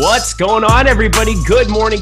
What's going on, everybody? Good morning.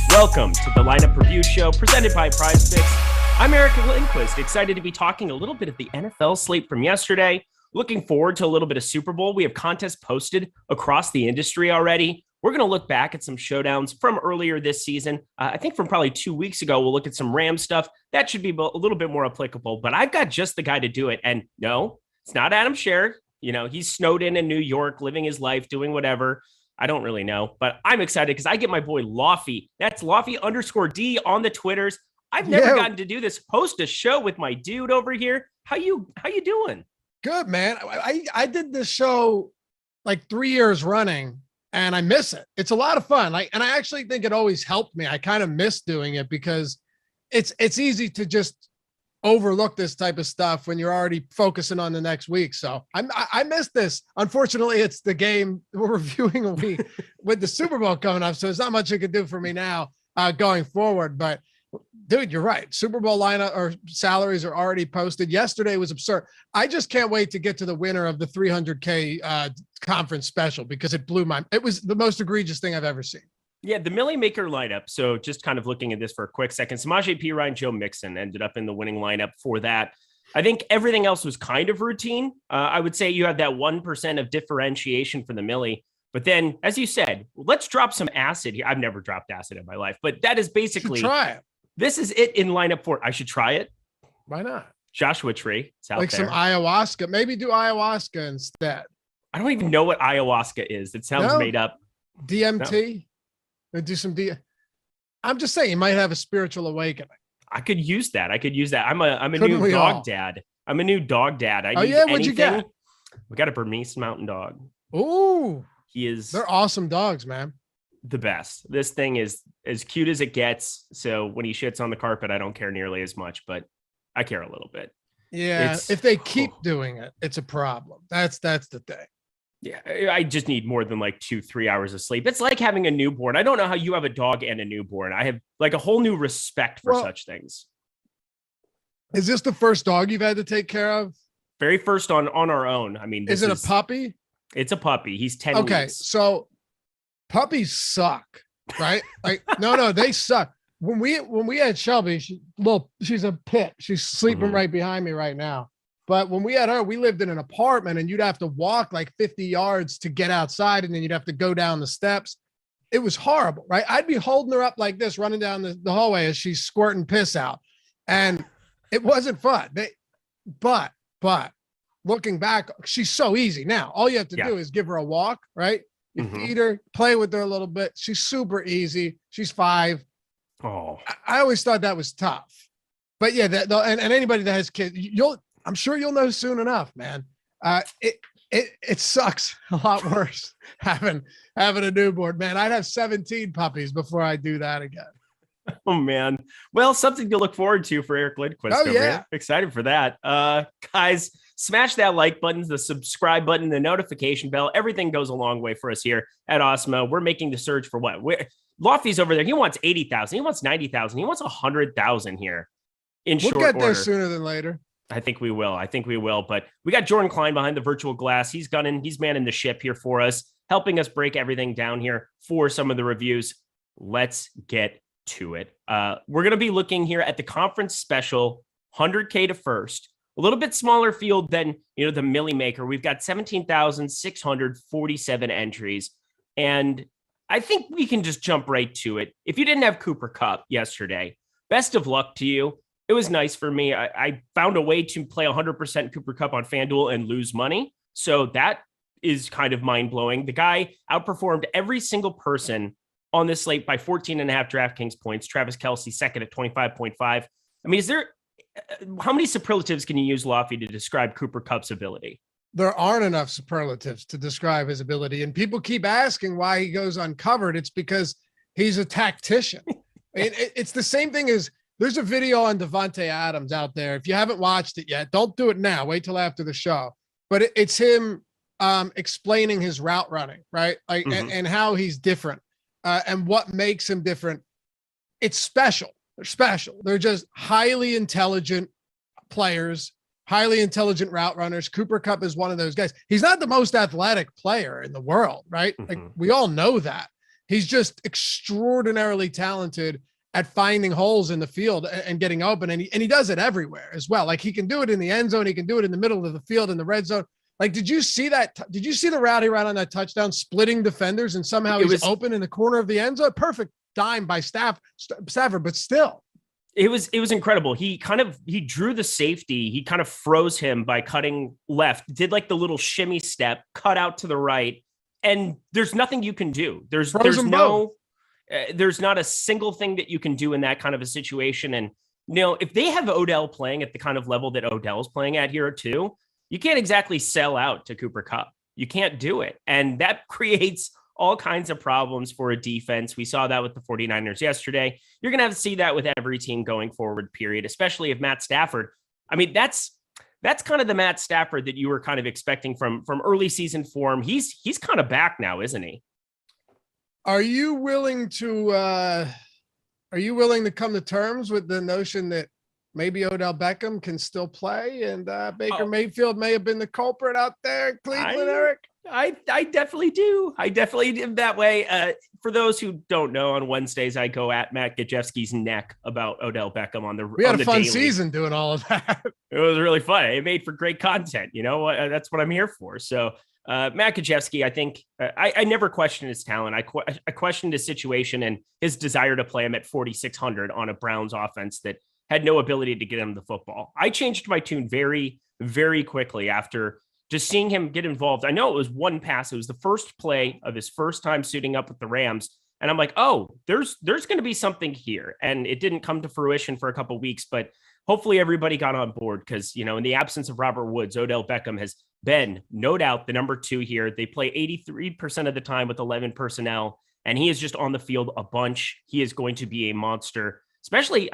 Welcome to the Lineup Review Show presented by PrizePicks. I'm Eric Lindquist, excited to be talking a little bit of the NFL slate from yesterday. Looking forward to a little bit of Super Bowl. We have contests posted across the industry already. We're going to look back at some showdowns from earlier this season. I think from probably 2 weeks ago, we'll look at some Rams stuff. That should be a little bit more applicable, but I've got just the guy to do it. And no, it's not Adam Scherr. You know, he's snowed in New York, living his life, doing whatever. I don't really know, but I'm excited because I get my boy Laufey. That's Laufey_D on the Twitters. I've never gotten to do this, host a show with my dude over here. How you doing? Good, man. I did this show like 3 years running and I miss it. It's a lot of fun. And I actually think it always helped me. I kind of miss doing it because it's easy to just overlook this type of stuff when you're already focusing on the next week. So I missed this. Unfortunately, it's the game we're reviewing a week with the Super Bowl coming up. So there's not much you can do for me now going forward. But dude, you're right. Super Bowl lineup or salaries are already posted. Yesterday was absurd. I just can't wait to get to the winner of the 300K conference special because it was the most egregious thing I've ever seen. Yeah, the Millie Maker lineup. So just kind of looking at this for a quick second, Samaje Perine, Joe Mixon ended up in the winning lineup for that. I think everything else was kind of routine. I would say you had that 1% of differentiation for the Millie. But then, as you said, let's drop some acid here. I've never dropped acid in my life, but that is basically, try it. This is it in lineup for, I should try it. Why not? Joshua Tree. It's out like there. Some ayahuasca. Maybe do ayahuasca instead. I don't even know what ayahuasca is. It sounds made up. DMT. No. Do some I'm just saying you might have a spiritual awakening. I could use that. I'm a new dog dad. I'm a new dog dad. What'd you get? We got a Burmese mountain dog. Ooh. They're awesome dogs, man. The best. This thing is as cute as it gets. So when he shits on the carpet, I don't care nearly as much, but I care a little bit. Yeah. If they keep doing it, it's a problem. That's the thing. Yeah, I just need more than like 2-3 hours of sleep. It's like having a newborn. I don't know how you have a dog and a newborn. I have like a whole new respect for such things. Is this the first dog you've had to take care of? Very first on our own. I mean, is it a puppy? It's a puppy. He's 10 Okay, weeks. so puppies suck, right? Like, no, they suck. When we had Shelby, she's a pit. She's sleeping right behind me right now. But when we had her, we lived in an apartment and you'd have to walk like 50 yards to get outside. And then you'd have to go down the steps. It was horrible, right? I'd be holding her up like this, running down the hallway as she's squirting piss out. And it wasn't fun. But looking back, she's so easy now. All you have to do is give her a walk, right? You feed her, play with her a little bit. She's super easy. She's 5. Oh, I always thought that was tough. But yeah, and anybody that has kids, I'm sure you'll know soon enough, man. It sucks a lot worse having a newborn, man. I'd have 17 puppies before I do that again. Oh man. Well, something to look forward to for Eric Lindquist. Oh yeah. Excited for that. Guys, smash that like button, the subscribe button, the notification bell. Everything goes a long way for us here at Awesemo. We're making the surge for what? Laufey's over there. He wants 80,000. He wants 90,000. He wants 100,000 here in short order. We'll get there sooner than later. I think we will. But we got Jordan Klein behind the virtual glass. He's manning the ship here for us, helping us break everything down here for some of the reviews. Let's get to it. We're going to be looking here at the conference special, 100K to first, a little bit smaller field than, the Millie Maker. We've got 17,647 entries. And I think we can just jump right to it. If you didn't have Cooper Kupp yesterday, best of luck to you. It was nice for me. I found a way to play 100% Cooper Kupp on FanDuel and lose money. So that is kind of mind-blowing. The guy outperformed every single person on this slate by 14.5 DraftKings points. Travis Kelce second at 25.5. I mean, how many superlatives can you use, Lofty, to describe Cooper Kupp's ability? There aren't enough superlatives to describe his ability. And people keep asking why he goes uncovered. It's because he's a tactician. It's the same thing as there's a video on Devontae Adams out there. If you haven't watched it yet, don't do it now. Wait till after the show. But it's him explaining his route running, right? Like, and how he's different and what makes him different. It's special. They're special. They're just highly intelligent players, highly intelligent route runners. Cooper Kupp is one of those guys. He's not the most athletic player in the world, right? Like, we all know that. He's just extraordinarily talented at finding holes in the field and getting open. And he does it everywhere as well. Like, he can do it in the end zone. He can do it in the middle of the field, in the red zone. Like, did you see that? Did you see the route he ran on that touchdown, splitting defenders, and somehow he's open in the corner of the end zone? Perfect dime by Stafford, but still. It was incredible. He drew the safety. He kind of froze him by cutting left, did like the little shimmy step, cut out to the right. And there's nothing you can do. There's not a single thing that you can do in that kind of a situation. And, if they have Odell playing at the kind of level that Odell's playing at here too, you can't exactly sell out to Cooper Kupp. You can't do it. And that creates all kinds of problems for a defense. We saw that with the 49ers yesterday. You're going to have to see that with every team going forward, period, especially if Matt Stafford. I mean, that's kind of the Matt Stafford that you were kind of expecting from early season form. He's kind of back now, isn't he? Are you willing to come to terms with the notion that maybe Odell Beckham can still play and Baker Mayfield may have been the culprit out there in Cleveland, Eric? I definitely do. I definitely did that way. For those who don't know, on Wednesdays, I go at Matt Gajewski's neck about Odell Beckham on the We had a fun daily. season doing all of that. It was really fun. It made for great content. That's what I'm here for. So Matt Gajewski, I think I never questioned his talent. I questioned his situation and his desire to play him at 4,600 on a Browns offense that had no ability to get him the football. I changed my tune very, very quickly after just seeing him get involved. I know it was one pass. It was the first play of his first time suiting up with the Rams. And I'm like, oh, there's going to be something here. And it didn't come to fruition for a couple of weeks, but hopefully everybody got on board because, in the absence of Robert Woods, Odell Beckham has been, no doubt, the number 2 here. They play 83% of the time with 11 personnel, and he is just on the field a bunch. He is going to be a monster, especially,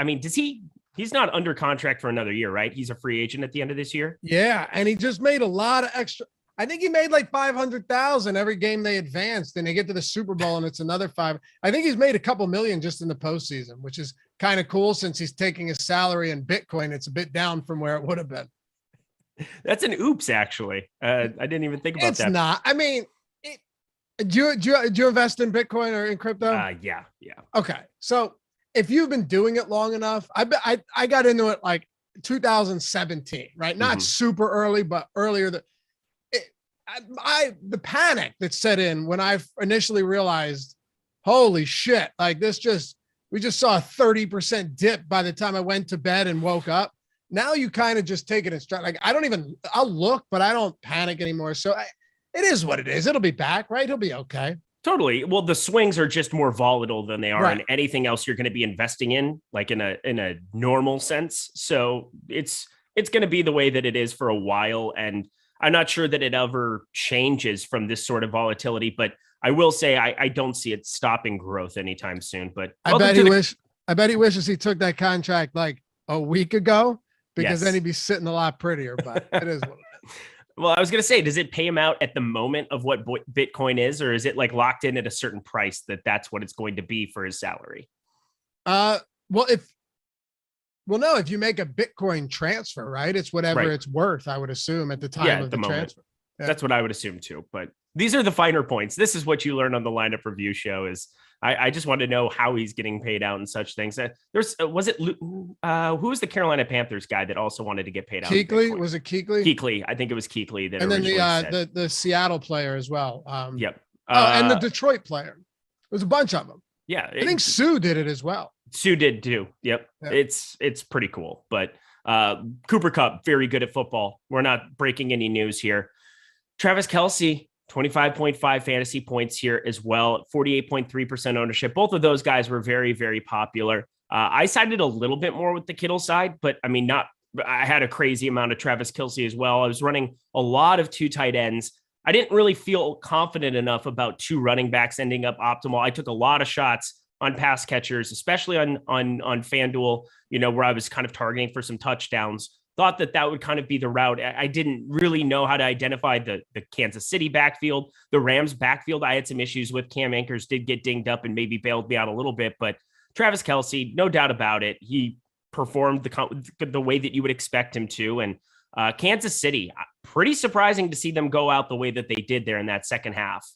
he's not under contract for another year, right? He's a free agent at the end of this year. Yeah. And he just made a lot of extra. I think he made like 500,000 every game they advanced, and they get to the Super Bowl and it's another 5. I think he's made a couple million just in the postseason, which is kind of cool since he's taking his salary in Bitcoin. It's a bit down from where it would have been. That's an oops, actually. I didn't even think about that. It's not. I mean, do you invest in Bitcoin or in crypto? Yeah. Okay. So if you've been doing it long enough, I got into it like 2017, right? Not super early, but earlier. The panic that set in when I initially realized, holy shit, like we just saw a 30% dip by the time I went to bed and woke up. Now you kind of just take it in stride. Like I'll look, but I don't panic anymore. So it is what it is. It'll be back, right? He'll be okay. Totally. Well, the swings are just more volatile than they are in anything else you're going to be investing in, like in a normal sense. So it's going to be the way that it is for a while. And I'm not sure that it ever changes from this sort of volatility, but I will say I don't see it stopping growth anytime soon. But I bet he wishes he took that contract like a week ago, because then he'd be sitting a lot prettier. But it is what it is. Well, I was going to say, does it pay him out at the moment of what Bitcoin is, or is it like locked in at a certain price that's what it's going to be for his salary? No, if you make a Bitcoin transfer, right, it's whatever it's worth, I would assume, at the time of the transfer. Yeah. That's what I would assume too. But these are the finer points. This is what you learn on the lineup review show. Is I just want to know how he's getting paid out and such things. Who was the Carolina Panthers guy that also wanted to get paid out? Kuechly? Was it Kuechly? Kuechly. I think it was Kuechly. And then the Seattle player as well. Yep. And the Detroit player. There's a bunch of them. Yeah. I think Sue did it as well. Sue did too. Yep. Yeah. It's pretty cool. But Cooper Kupp, very good at football. We're not breaking any news here. Travis Kelce, 25.5 fantasy points here as well, 48.3% ownership. Both of those guys were very, very popular. I sided a little bit more with the Kittle side, but not I had a crazy amount of Travis Kelce as well. I was running a lot of 2 tight ends. I didn't really feel confident enough about 2 running backs ending up optimal. I took a lot of shots on pass catchers, especially on FanDuel, where I was kind of targeting for some touchdowns. Thought that would kind of be the route. I didn't really know how to identify the Kansas City backfield, the Rams backfield. I had some issues with. Cam Akers did get dinged up and maybe bailed me out a little bit, but Travis Kelce, no doubt about it. He performed the way that you would expect him to. And Kansas City, pretty surprising to see them go out the way that they did there in that second half.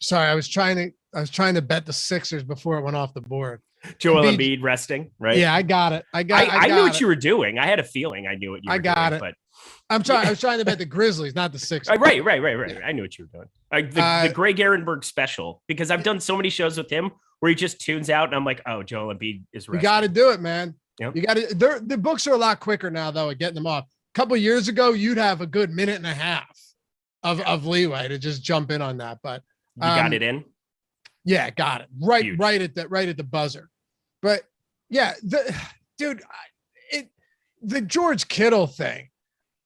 Sorry, I was trying to bet the Sixers before it went off the board. Joel Embiid resting, right? Yeah, I got it. I knew what you were doing. I had a feeling I knew what you were doing. I got it. But I was trying to bet the Grizzlies, not the Sixers. Right. I knew what you were doing. The Greg Ehrenberg special, because I've done so many shows with him where he just tunes out and I'm like, oh, Joel Embiid is resting. You got to do it, man. Yep. You got to. The books are a lot quicker now, though, at getting them off. A couple of years ago, you'd have a good minute and a half of leeway to just jump in on that. But you got it in. Yeah, got it. Right at the buzzer. But yeah, the George Kittle thing.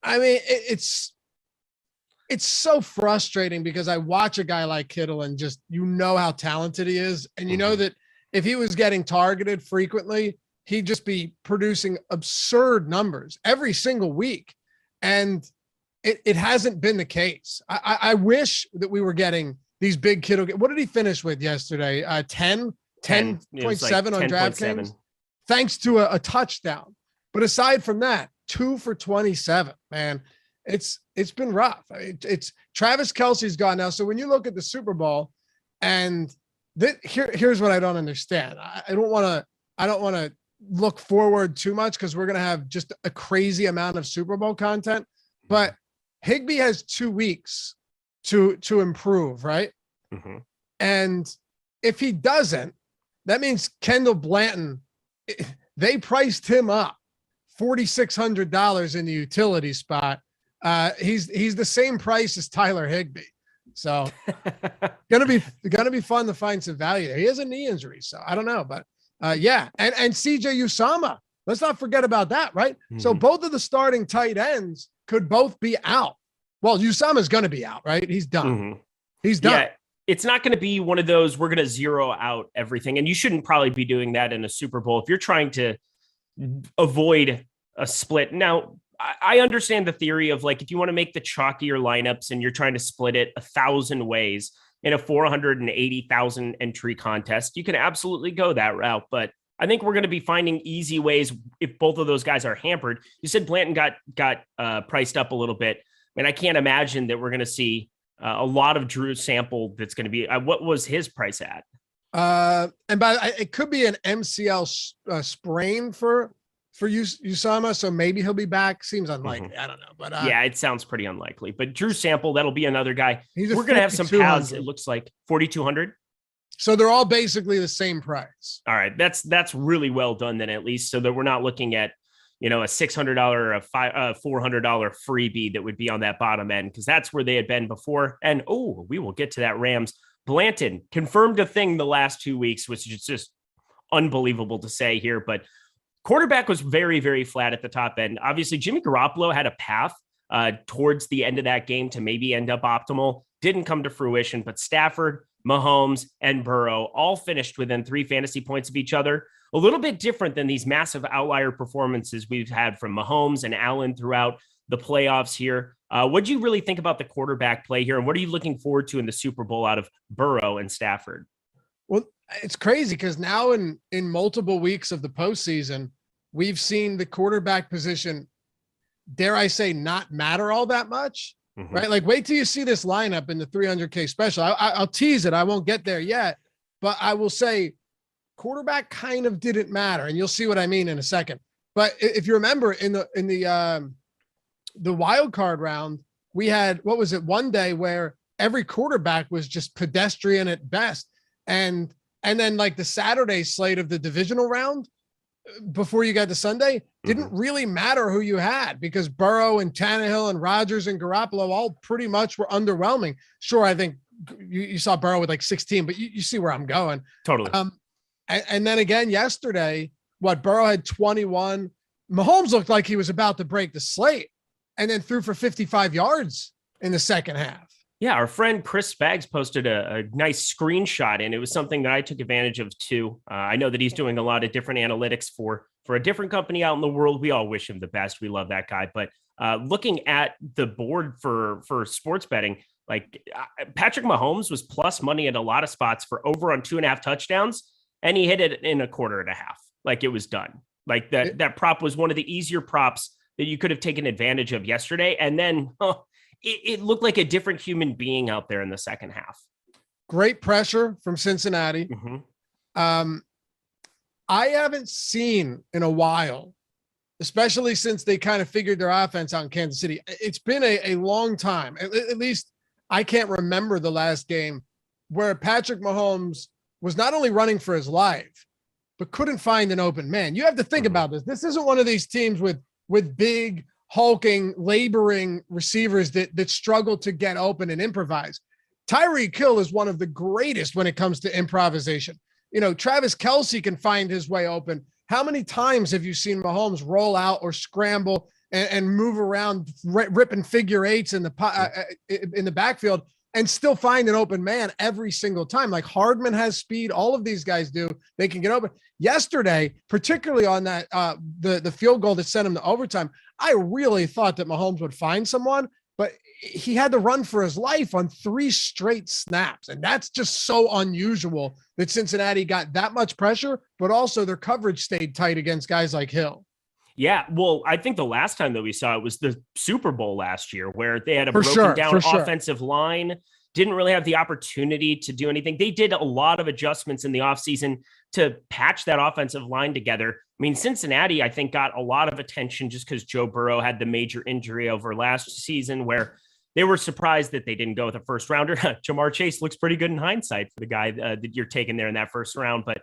I mean, it's so frustrating because I watch a guy like Kittle and just, how talented he is. And you know that if he was getting targeted frequently, he'd just be producing absurd numbers every single week. And it hasn't been the case. I wish that we were getting these big Kittle. What did he finish with yesterday? 10.7 on DraftKings, thanks to a touchdown. But aside from that, 2 for 27, man, it's been rough. It's Travis Kelce's gone now. So when you look at the Super Bowl, and here's what I don't understand. I don't want to look forward too much because we're going to have just a crazy amount of Super Bowl content, but Higbee has 2 weeks to improve. Right. Mm-hmm. And if he doesn't, that means Kendall Blanton, they priced him up $4,600 in the utility spot. He's the same price as Tyler Higbee. So gonna be fun to find some value there. He has a knee injury, so I don't know, but yeah. And CJ Usama, let's not forget about that, right? Mm-hmm. So both of the starting tight ends could both be out. Well, Usama's gonna be out, right? He's done. Mm-hmm. He's done. Yeah. It's not going to be one of those, we're going to zero out everything. And you shouldn't probably be doing that in a Super Bowl if you're trying to avoid a split. Now, I understand the theory of like, if you want to make the chalkier lineups and you're trying to split it 1,000 ways in a 480,000 entry contest, you can absolutely go that route. But I think we're going to be finding easy ways if both of those guys are hampered. You said Blanton got priced up a little bit. I mean, I can't imagine that we're going to see a lot of Drew Sample that's going to be what was his price at? And it could be an MCL sprain for Usama, so maybe he'll be back. Seems unlikely. Mm-hmm. I don't know, but yeah, it sounds pretty unlikely. But Drew Sample, that'll be another guy. We're going to have some paths. It looks like 4,200. So they're all basically the same price. All right, that's really well done then, at least, so that we're not looking at a $600 or a $400 freebie that would be on that bottom end, because that's where they had been before. And we will get to that. Rams. Blanton confirmed a thing the last 2 weeks, which is just unbelievable to say here, but quarterback was very, very flat at the top end. Obviously, Jimmy Garoppolo had a path towards the end of that game to maybe end up optimal. Didn't come to fruition, but Stafford, Mahomes, and Burrow all finished within 3 fantasy points of each other. A little bit different than these massive outlier performances we've had from Mahomes and Allen throughout the playoffs here. What do you really think about the quarterback play here? And what are you looking forward to in the Super Bowl out of Burrow and Stafford? Well, it's crazy because now in multiple weeks of the postseason, we've seen the quarterback position, dare I say, not matter all that much, right? Like, wait till you see this lineup in the 300K special. I'll tease it. I won't get there yet, but I will say quarterback kind of didn't matter, and you'll see what I mean in a second. But if you remember in the wild card round, we had, what was it, one day where every quarterback was just pedestrian at best. And then like the Saturday slate of the divisional round before you got to Sunday didn't really matter who you had, because Burrow and Tannehill and Rodgers and Garoppolo all pretty much were underwhelming. Sure, I think you saw Burrow with like 16, but you see where I'm going. Totally. And then again yesterday, Burrow had 21, Mahomes looked like he was about to break the slate and then threw for 55 yards in the second half. Yeah, our friend Chris Spags posted a nice screenshot, and it was something that I took advantage of too. I know that he's doing a lot of different analytics for a different company out in the world. We all wish him the best. We love that guy. But looking at the board for sports betting, like Patrick Mahomes was plus money at a lot of spots for over on 2.5 touchdowns, and he hit it in a quarter and a half. Like it was done. Like that prop was one of the easier props that you could have taken advantage of yesterday. And then it looked like a different human being out there in the second half. Great pressure from Cincinnati. Mm-hmm. I haven't seen in a while, especially since they kind of figured their offense out in Kansas City. It's been a long time. At least I can't remember the last game where Patrick Mahomes was not only running for his life, but couldn't find an open man. You have to think about this. This isn't one of these teams with big, hulking, laboring receivers that struggle to get open and improvise. Tyreek Hill is one of the greatest when it comes to improvisation. You know, Travis Kelce can find his way open. How many times have you seen Mahomes roll out or scramble and move around, ripping figure eights in the backfield and still find an open man every single time? Like Hardman has speed. All of these guys do. They can get open. Yesterday, particularly on that the field goal that sent him to overtime, I really thought that Mahomes would find someone, but he had to run for his life on 3 straight snaps. And that's just so unusual that Cincinnati got that much pressure, but also their coverage stayed tight against guys like Hill. Yeah, well, I think the last time that we saw it was the Super Bowl last year where they had a broken down offensive line, didn't really have the opportunity to do anything. They did a lot of adjustments in the offseason to patch that offensive line together. I mean, Cincinnati, I think, got a lot of attention just because Joe Burrow had the major injury over last season where they were surprised that they didn't go with a first rounder. Jamar Chase looks pretty good in hindsight for the guy that you're taking there in that first round. But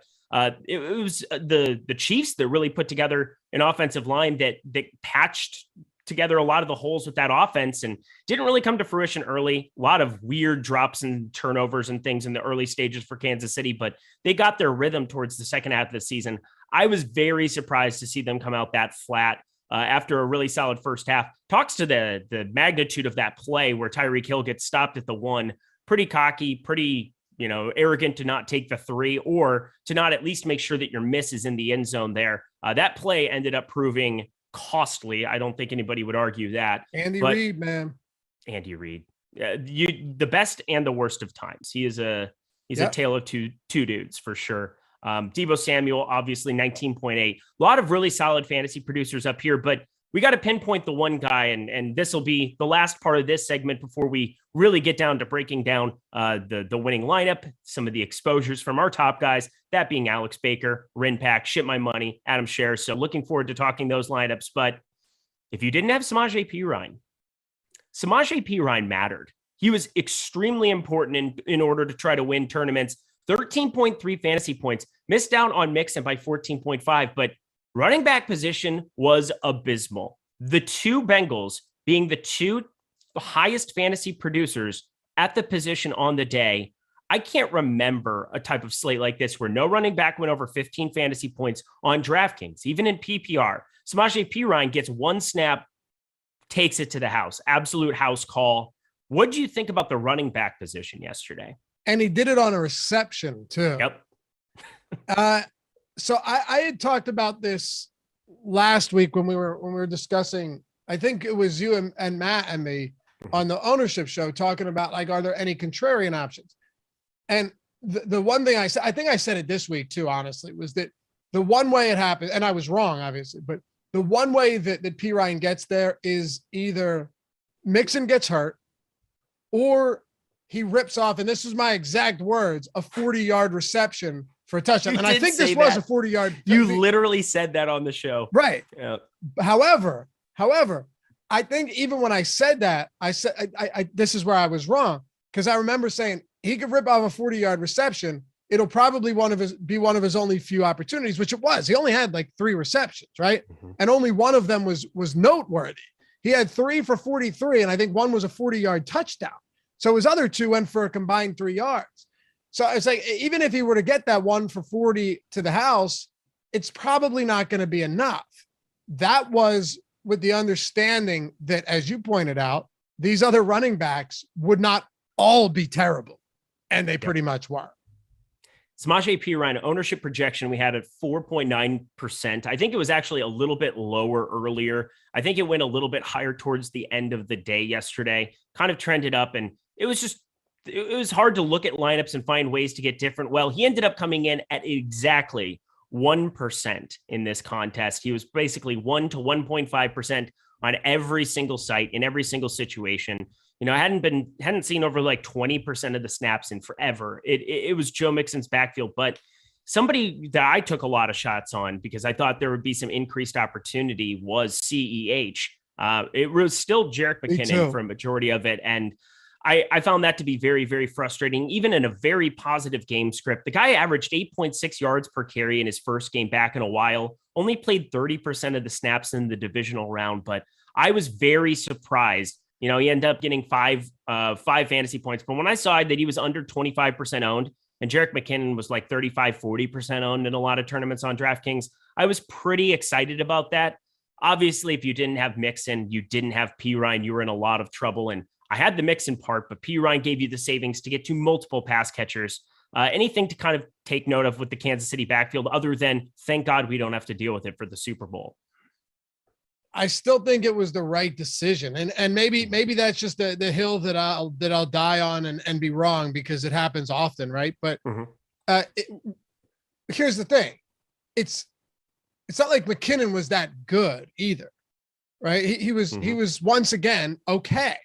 it was the Chiefs that really put together an offensive line that patched together a lot of the holes with that offense and didn't really come to fruition early. A lot of weird drops and turnovers and things in the early stages for Kansas City, but they got their rhythm towards the second half of the season. I was very surprised to see them come out that flat after a really solid first half. Talks to the magnitude of that play where Tyreek Hill gets stopped at the 1, pretty cocky, pretty, arrogant to not take the 3 or to not at least make sure that your miss is in the end zone there. That play ended up proving costly. I don't think anybody would argue that. Andy Reid, man. Andy Reid. The best and the worst of times. He's a tale of two dudes for sure. Deebo Samuel, obviously 19.8. A lot of really solid fantasy producers up here, but we got to pinpoint the one guy, and this will be the last part of this segment before we really get down to breaking down the winning lineup, some of the exposures from our top guys, that being Alex Baker, Rinpack, Ship My Money, Adam Scher. So looking forward to talking those lineups. But if you didn't have Samaje Perine mattered. He was extremely important in order to try to win tournaments. 13.3 fantasy points, missed out on Mixon by 14.5, but running back position was abysmal. The 2 Bengals being the 2 highest fantasy producers at the position on the day. I can't remember a type of slate like this where no running back went over 15 fantasy points on DraftKings, even in PPR. Samaje Perine gets 1 snap, takes it to the house. Absolute house call. What did you think about the running back position yesterday? And he did it on a reception too. Yep. So I had talked about this last week when we were discussing, I think it was you and Matt and me on the ownership show talking about, like, are there any contrarian options? And the one thing I said, I think I said it this week too, honestly, was that the one way it happened, and I was wrong, obviously, but the one way that Perine gets there is either Mixon gets hurt or he rips off, and this is my exact words, a 40-yard reception for a touchdown. And I think this was a 40-yard. You literally said that on the show. Right. Yeah. However, I think even when I said that, I said, I this is where I was wrong, because I remember saying he could rip off a 40-yard reception. It'll probably be one of his only few opportunities, which it was. He only had like 3 receptions, right? Mm-hmm. And only one of them was noteworthy. He had 3 for 43, and I think one was a 40-yard touchdown. So his other 2 went for a combined 3 yards. So it's like, even if he were to get that 1 for 40 to the house, it's probably not going to be enough. that was with the understanding that, as you pointed out, these other running backs would not all be terrible. And they pretty much were. Samaje Perine ownership projection we had at 4.9%. I think it was actually a little bit lower earlier. I think it went a little bit higher towards the end of the day yesterday, kind of trended up, and it was hard to look at lineups and find ways to get different. Well, he ended up coming in at exactly 1% in this contest. He was basically 1 to 1.5% on every single site in every single situation. You know, I hadn't seen over like 20% of the snaps in forever. It was Joe Mixon's backfield, but somebody that I took a lot of shots on because I thought there would be some increased opportunity was CEH. It was still Jerick McKinnon for a majority of it. And I found that to be very, very frustrating, even in a very positive game script. The guy averaged 8.6 yards per carry in his first game back in a while, only played 30% of the snaps in the divisional round, but I was very surprised. You know, he ended up getting five fantasy points. But when I saw that he was under 25% owned and Jerick McKinnon was like 35-40% owned in a lot of tournaments on DraftKings, I was pretty excited about that. Obviously, if you didn't have Mixon, you didn't have Perine, you were in a lot of trouble. And I had the Mixon part, but Perine gave you the savings to get to multiple pass catchers. Anything to kind of take note of with the Kansas City backfield other than thank God we don't have to deal with it for the Super Bowl? I still think it was the right decision. And maybe that's just the hill that I'll die on and be wrong because it happens often. Right. But here's the thing. It's not like McKinnon was that good either. Right. He was once again, okay.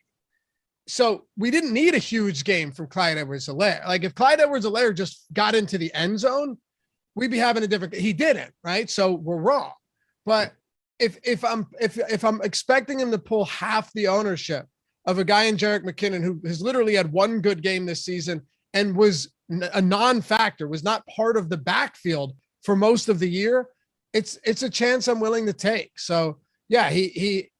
So we didn't need a huge game from Clyde Edwards-Helaire. Like if Clyde Edwards-Helaire just got into the end zone, we'd be having a different, he didn't. Right. So we're wrong. But if I'm expecting him to pull half the ownership of a guy in Jerick McKinnon who has literally had one good game this season and was a non-factor, was not part of the backfield for most of the year, it's a chance I'm willing to take. So yeah, he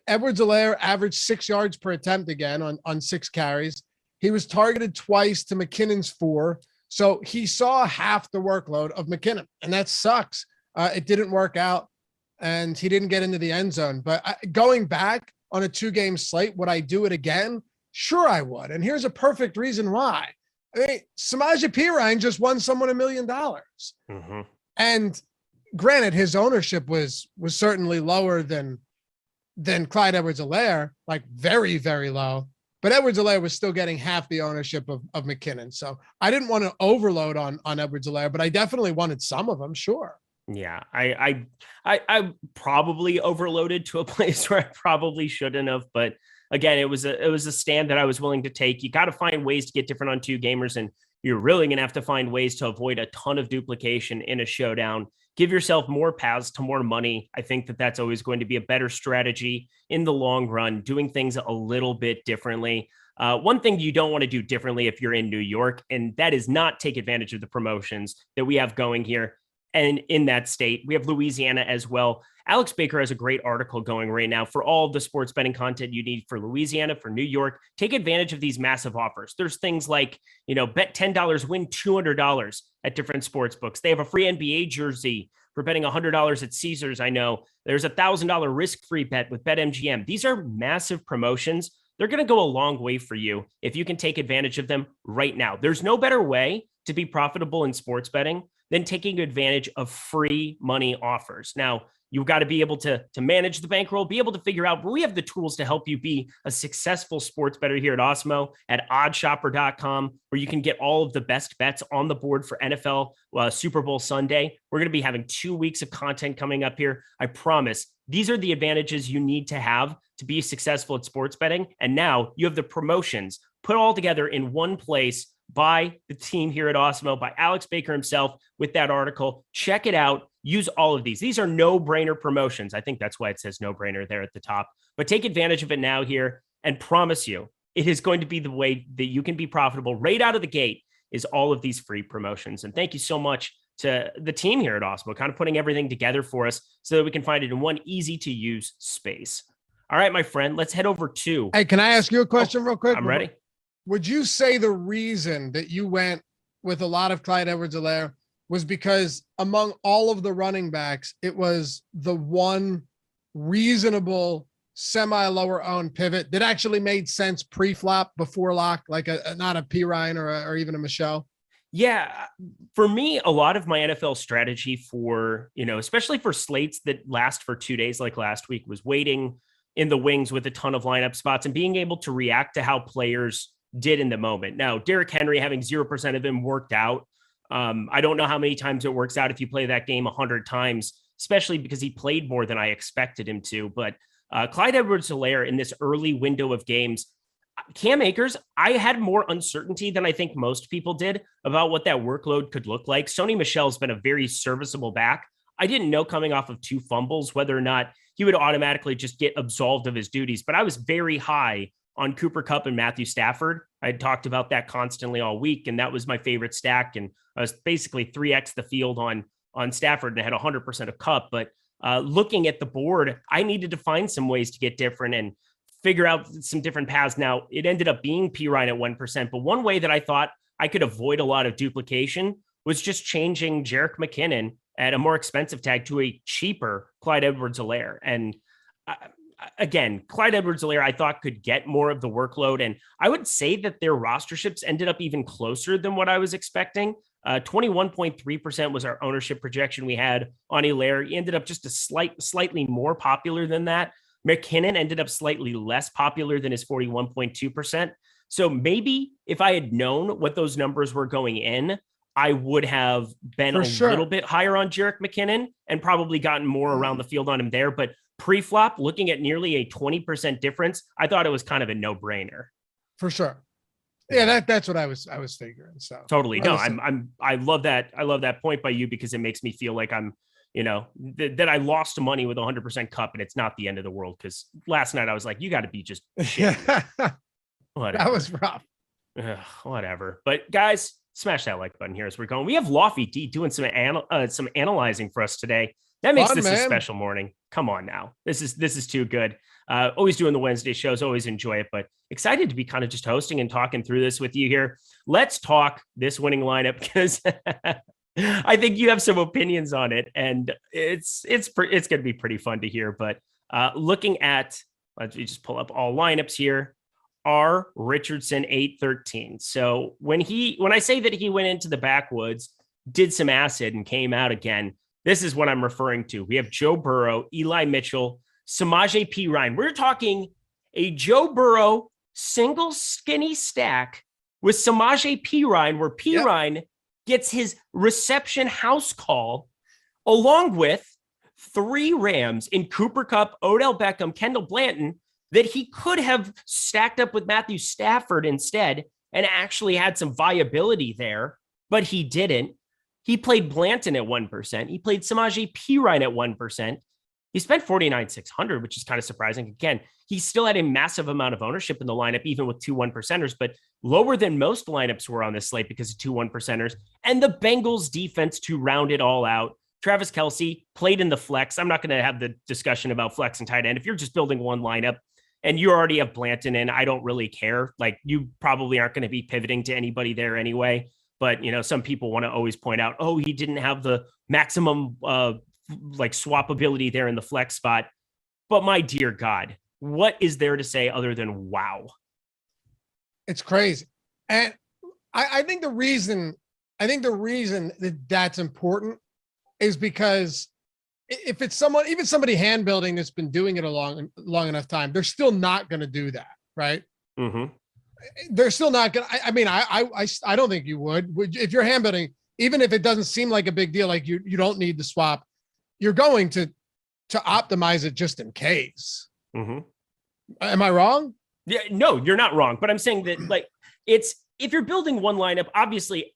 Edwards-Helaire averaged 6 yards per attempt again on 6 carries. He was targeted twice to McKinnon's 4. So he saw half the workload of McKinnon, and that sucks. It didn't work out. And he didn't get into the end zone. But going back on a 2-game slate, would I do it again? Sure, I would. And here's a perfect reason why. I mean, Samaje Perine just won someone $1 million. And granted, his ownership was certainly lower than Clyde Edwards-Helaire, like very, very low. But Edwards-Helaire was still getting half the ownership of McKinnon. So I didn't want to overload on Edwards-Helaire, but I definitely wanted some of them, sure. Yeah, I probably overloaded to a place where I probably shouldn't have, but again, it was a stand that I was willing to take. You got to find ways to get different on 2 gamers, and you're really going to have to find ways to avoid a ton of duplication in a showdown. Give yourself more paths to more money. I think that that's always going to be a better strategy in the long run, doing things a little bit differently. One thing you don't want to do differently if you're in New York, and that is not take advantage of the promotions that we have going here. And in that state, we have Louisiana as well. Alex Baker has a great article going right now for all the sports betting content you need for Louisiana, for New York. Take advantage of these massive offers. There's things like, bet $10, win $200 at different sports books. They have a free NBA jersey for betting $100 at Caesars. I know there's $1,000 risk-free bet with BetMGM. These are massive promotions. They're going to go a long way for you if you can take advantage of them right now. There's no better way to be profitable in sports betting than taking advantage of free money offers. Now, you've got to be able to manage the bankroll, be able to figure out, but we have the tools to help you be a successful sports bettor here at Awesemo at oddshopper.com, where you can get all of the best bets on the board for NFL Super Bowl Sunday. We're going to be having 2 weeks of content coming up here. I promise these are the advantages you need to have to be successful at sports betting. And now you have the promotions put all together in one place by the team here at Awesemo, by Alex Baker himself with that article. Check it out. Use all of these. These are no-brainer promotions. I think that's why it says no-brainer there at the top. But take advantage of it now here and promise you it is going to be the way that you can be profitable right out of the gate is all of these free promotions. And thank you so much to the team here at Awesemo, kind of putting everything together for us so that we can find it in one easy-to-use space. All right, my friend, let's head over to... Hey, can I ask you a question real quick? I'm ready. Would you say the reason that you went with a lot of Clyde Edwards-Helaire was because among all of the running backs, it was the one reasonable semi-lower owned pivot that actually made sense pre-flop before lock, like not a P. Ryan or even a Michelle. Yeah, for me, a lot of my NFL strategy for, especially for slates that last for 2 days, like last week, was waiting in the wings with a ton of lineup spots and being able to react to how players did in the moment. Now, Derrick Henry, having 0% of him worked out. I don't know how many times it works out if you play that game 100 times, especially because he played more than I expected him to. But Clyde Edwards-Helaire in this early window of games, Cam Akers, I had more uncertainty than I think most people did about what that workload could look like. Sony Michel's been a very serviceable back. I didn't know coming off of 2 fumbles whether or not he would automatically just get absolved of his duties, but I was very high on Cooper Kupp and Matthew Stafford. I had talked about that constantly all week, and that was my favorite stack. And I was basically 3x the field on Stafford, and I had 100% of Kupp. But looking at the board, I needed to find some ways to get different and figure out some different paths. Now, it ended up being P. Ryan at 1%, but one way that I thought I could avoid a lot of duplication was just changing Jerick McKinnon at a more expensive tag to a cheaper Clyde Edwards-Helaire. And again, Clyde Edwards-Helaire, I thought could get more of the workload. And I would say that their rosterships ended up even closer than what I was expecting. 21.3% was our ownership projection we had on Helaire. He ended up just slightly more popular than that. McKinnon ended up slightly less popular than his 41.2%. So maybe if I had known what those numbers were going in, I would have been little bit higher on Jerick McKinnon and probably gotten more around the field on him there. But pre-flop, looking at nearly a 20% difference, I thought it was kind of a no-brainer. For sure. Yeah, that's what I was figuring. So totally. No, I love that. I love that point by you because it makes me feel like I'm, that I lost money with 100% Cup and it's not the end of the world. Because last night I was like, you got to be just shit. That was rough. Whatever. But guys, smash that like button here as we're going. We have Lofty D doing some analyzing for us today. That makes this a special morning. Come on now. This is too good. Always doing the Wednesday shows, always enjoy it, but excited to be kind of just hosting and talking through this with you here. Let's talk this winning lineup because I think you have some opinions on it, and it's going to be pretty fun to hear. But looking at, let's just pull up all lineups here. R. Richardson 813. So when I say that he went into the backwoods, did some acid and came out again, this is what I'm referring to. We have Joe Burrow, Eli Mitchell, Samaje Perine. We're talking a Joe Burrow single skinny stack with Samaje Perine, where Perine gets his reception house call along with 3 Rams in Cooper Kupp, Odell Beckham, Kendall Blanton, that he could have stacked up with Matthew Stafford instead and actually had some viability there, but he didn't. He played Blanton at 1%. He played Samaje Perine at 1%. He spent 49,600, which is kind of surprising. Again, he still had a massive amount of ownership in the lineup, even with 2 1%ers, but lower than most lineups were on this slate because of 2 1%ers. And the Bengals defense to round it all out. Travis Kelce played in the flex. I'm not going to have the discussion about flex and tight end. If you're just building one lineup and you already have Blanton in, I don't really care. Like, you probably aren't going to be pivoting to anybody there anyway. But, some people want to always point out, oh, he didn't have the maximum swappability there in the flex spot. But my dear God, what is there to say other than wow? It's crazy. And I think the reason that that's important is because if it's someone, even somebody hand building that's been doing it a long enough time, they're still not going to do that. Right. Mm-hmm. They're still not going to, I don't think you would, if you're hand building, even if it doesn't seem like a big deal, like you don't need the swap, you're going to optimize it just in case. Mm-hmm. Am I wrong? Yeah, no, you're not wrong. But I'm saying that if you're building one lineup, obviously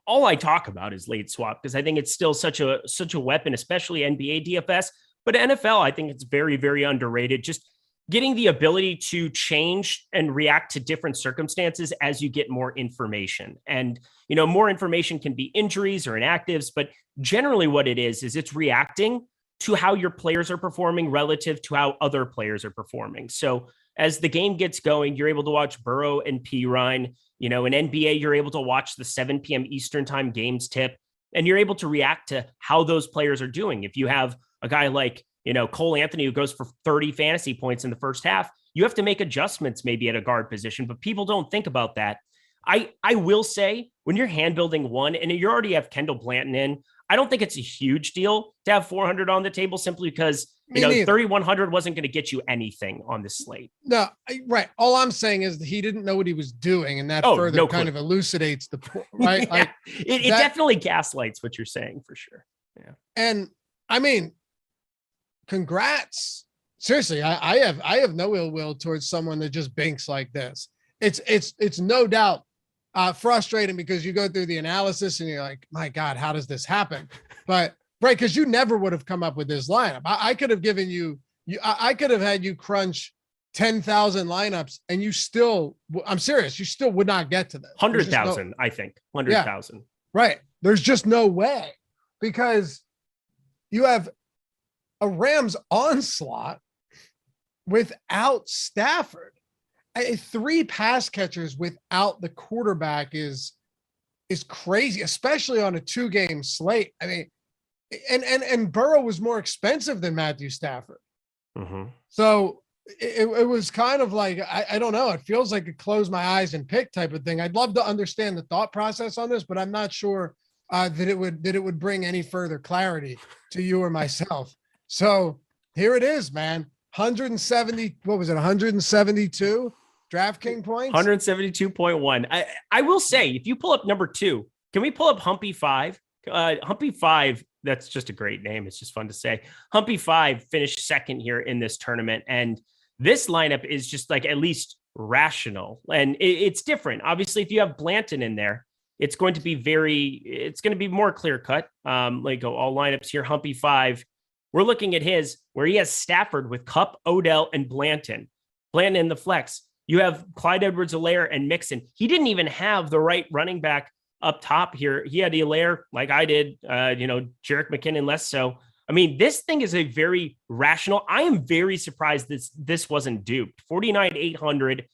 all I talk about is late swap because I think it's still such a weapon, especially NBA DFS. But NFL, I think it's very, very underrated. Just getting the ability to change and react to different circumstances as you get more information. And, more information can be injuries or inactives, but generally what it is it's reacting to how your players are performing relative to how other players are performing. So as the game gets going, you're able to watch Burrow and Perine. In NBA, you're able to watch the 7 p.m. Eastern time games tip. and you're able to react to how those players are doing. If you have a guy like, Cole Anthony, who goes for 30 fantasy points in the first half, you have to make adjustments maybe at a guard position, but people don't think about that. I will say, when you're hand building one and you already have Kendall Blanton in, I don't think it's a huge deal to have 400 on the table, simply because 3,100 wasn't going to get you anything on this slate. No, right. All I'm saying is that he didn't know what he was doing, and that further kind of elucidates the point, right? Yeah, it definitely gaslights what you're saying, for sure. Yeah. And I mean, congrats. Seriously, I have no ill will towards someone that just binks like this. It's no doubt frustrating, because you go through the analysis and you're like, my God, how does this happen? But right, because you never would have come up with this lineup. I could have given you I could have had you crunch 10,000 lineups, and you still, I'm serious, you still would not get to this. 100,000, I think. 100,000. Yeah, right. There's just no way, because you have a Rams onslaught without Stafford. 3 pass catchers without the quarterback is crazy, especially on a 2-game slate. I mean, and Burrow was more expensive than Matthew Stafford. Mm-hmm. So it was kind of like, I don't know. It feels like a close my eyes and pick type of thing. I'd love to understand the thought process on this, but I'm not sure that it would bring any further clarity to you or myself. So here it is, man. 170, what was it? 172 DraftKings points? 172.1. I will say, if you pull up number 2, can we pull up Humpy 5? Humpy 5, that's just a great name. It's just fun to say. Humpy 5 finished second here in this tournament. And this lineup is just like at least rational. And it's different. Obviously, if you have Blanton in there, it's going to be more clear cut. Like all lineups here, Humpy 5. We're looking at his, where he has Stafford with Kupp, Odell, and Blanton. Blanton in the flex. You have Clyde Edwards-Helaire and Mixon. He didn't even have the right running back up top here. He had Helaire, like I did, Jerick McKinnon less so. I mean, this thing is a very rational. I am very surprised this wasn't duped. 49,800,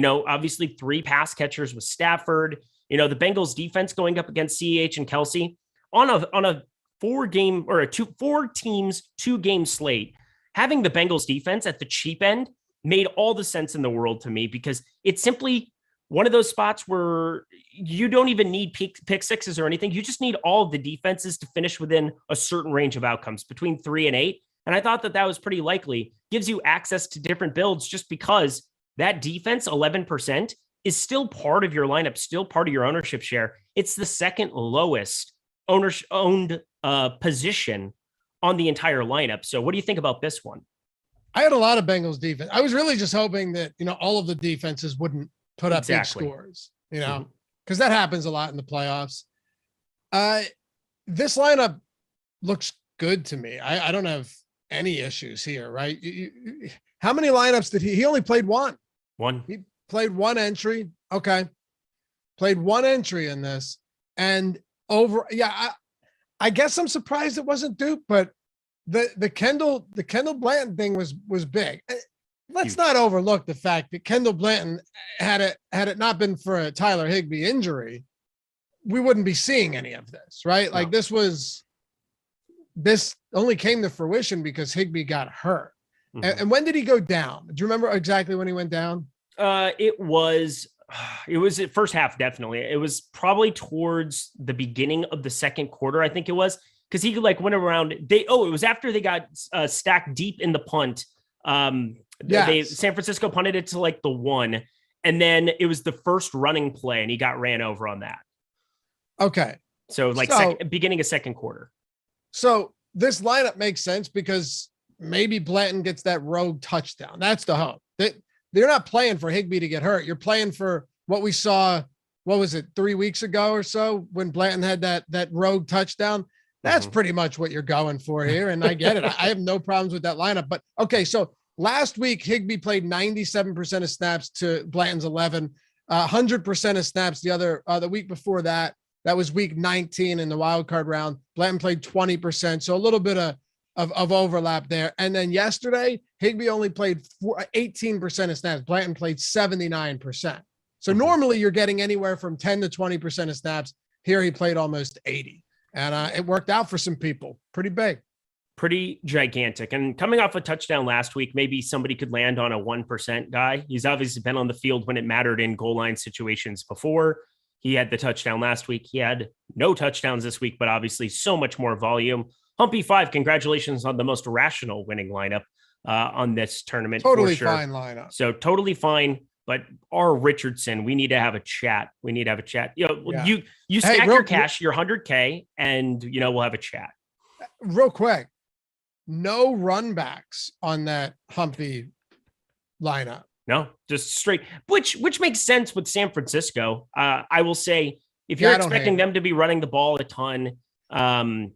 obviously 3 pass catchers with Stafford. The Bengals defense going up against CEH and Kelsey on a 4 teams, 2-game slate. Having the Bengals defense at the cheap end made all the sense in the world to me, because it's simply one of those spots where you don't even need pick sixes or anything. You just need all of the defenses to finish within a certain range of outcomes between 3 and 8. And I thought that was pretty likely. Gives you access to different builds, just because that defense, 11%, is still part of your lineup, still part of your ownership share. It's the second lowest owned position on the entire lineup. So what do you think about this one? I had a lot of Bengals defense. I was really just hoping that, all of the defenses wouldn't put up big scores, because that happens a lot in the playoffs. This lineup looks good to me. I don't have any issues here, right? How many lineups did he only played one? He played one entry. Okay. Played one entry in this, and I guess I'm surprised it wasn't Duke, but the Kendall Blanton thing was big. Let's not overlook the fact that Kendall Blanton, had it not been for a Tyler Higbee injury, we wouldn't be seeing any of this, right? Like this only came to fruition because Higbee got hurt. Mm-hmm. And when did he go down? Do you remember exactly when he went down? It was the first half. Definitely. It was probably towards the beginning of the second quarter. I think it was, because he went around. It was after they got stacked deep in the punt. San Francisco punted it to the 1, and then it was the first running play, and he got ran over on that. Okay. So beginning of second quarter. So this lineup makes sense, because maybe Blanton gets that rogue touchdown. That's the hope. They're not playing for Higbee to get hurt. You're playing for what we saw, what was it, 3 weeks ago or so, when Blanton had that rogue touchdown. That's pretty much what you're going for here. And I get it. I have no problems with that lineup. But okay, so last week, Higbee played 97% of snaps to Blanton's 11, 100% of snaps the week before that. That was week 19 in the wild card round. Blanton played 20%. So a little bit of overlap there. And then yesterday, Higbee only played 18% of snaps. Blanton played 79%. So normally you're getting anywhere from 10 to 20% of snaps. Here he played almost 80. And it worked out for some people. Pretty big. Pretty gigantic. And coming off a touchdown last week, maybe somebody could land on a 1% guy. He's obviously been on the field when it mattered in goal line situations before. He had the touchdown last week. He had no touchdowns this week, but obviously so much more volume. Humpy 5, congratulations on the most rational winning lineup on this tournament. Totally fine lineup. So totally fine. But R. Richardson, we need to have a chat. You stack your cash, your 100K, and we'll have a chat. Real quick, no run backs on that Humpy lineup. No, just straight, which makes sense with San Francisco. I will say, if you're expecting them to be running the ball a ton, regardless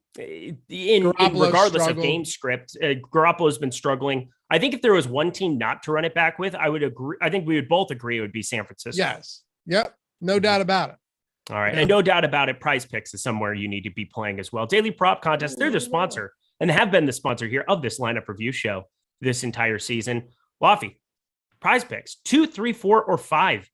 of game script, Garoppolo's been struggling. I think if there was one team not to run it back with, I would agree. I think we would both agree it would be San Francisco. Yes. Yep. No doubt about it. All right. And no doubt about it, Prize Picks is somewhere you need to be playing as well. Daily Prop Contest, they're the sponsor and have been the sponsor here of this lineup review show this entire season. Laffy, Prize Picks, 2, 3, 4, or 5.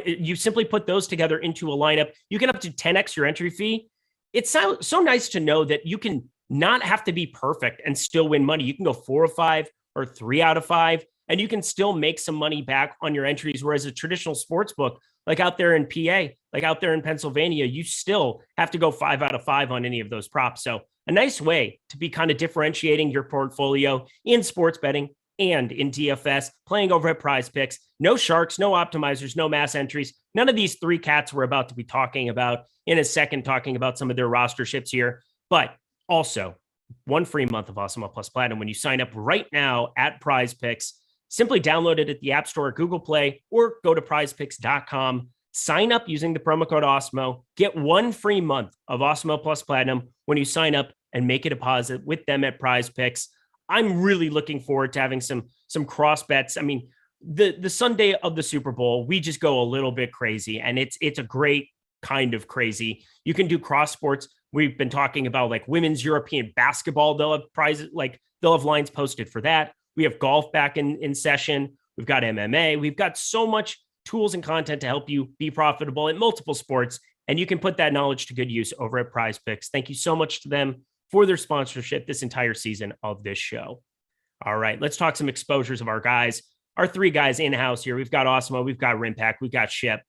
You simply put those together into a lineup. You get up to 10x your entry fee. It's so nice to know that you can not have to be perfect and still win money. You can go 4 of 5 or 3 out of 5, and you can still make some money back on your entries. Whereas a traditional sports book, like out there in PA, like out there in Pennsylvania, you still have to go 5 out of 5 on any of those props. So a nice way to be kind of differentiating your portfolio in sports betting and in DFS, playing over at Prize Picks. No sharks, no optimizers, no mass entries. None of these 3 cats we're about to be talking about in a second, talking about some of their roster ships here. But also, 1 free month of Awesemo Plus Platinum when you sign up right now at Prize Picks. Simply download it at the App Store or Google Play, or go to prizepicks.com. Sign up using the promo code Awesemo. Get 1 free month of Awesemo Plus Platinum when you sign up and make a deposit with them at Prize Picks. I'm really looking forward to having some cross bets. I mean, the Sunday of the Super Bowl, we just go a little bit crazy, and it's a great kind of crazy. You can do cross sports. We've been talking about like women's European basketball. They'll have prizes, like they'll have lines posted for that. We have golf back in session. We've got MMA. We've got so much tools and content to help you be profitable in multiple sports. And you can put that knowledge to good use over at Prize Picks. Thank you so much to them for their sponsorship this entire season of this show. All right, let's talk some exposures of our guys. Our 3 guys in-house here. We've got Awesemo, we've got Rimpack, we've got Ship.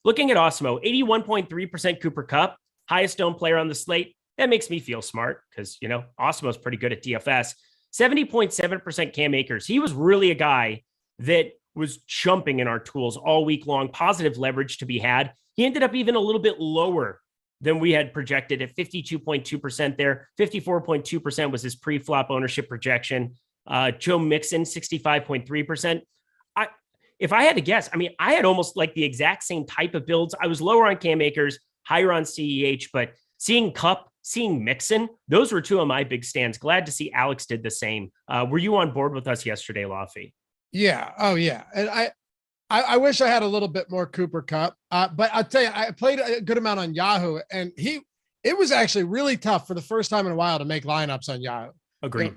Looking at Awesemo, 81.3% Cooper Kupp, highest owned player on the slate. That makes me feel smart because, Awesemo's pretty good at DFS. 70.7% Cam Akers. He was really a guy that was jumping in our tools all week long. Positive leverage to be had. He ended up even a little bit lower than we had projected at 52.2% there. 54.2% was his pre-flop ownership projection. Joe Mixon, 65.3%. If I had to guess, I had almost like the exact same type of builds. I was lower on Cam Akers, higher on CEH, but seeing Kupp, seeing Mixon, those were 2 of my big stands. Glad to see Alex did the same. Were you on board with us yesterday, Laffy? Yeah. Oh, yeah. And I wish I had a little bit more Cooper Kupp, but I'll tell you, I played a good amount on Yahoo, and it was actually really tough for the first time in a while to make lineups on Yahoo. Agreed.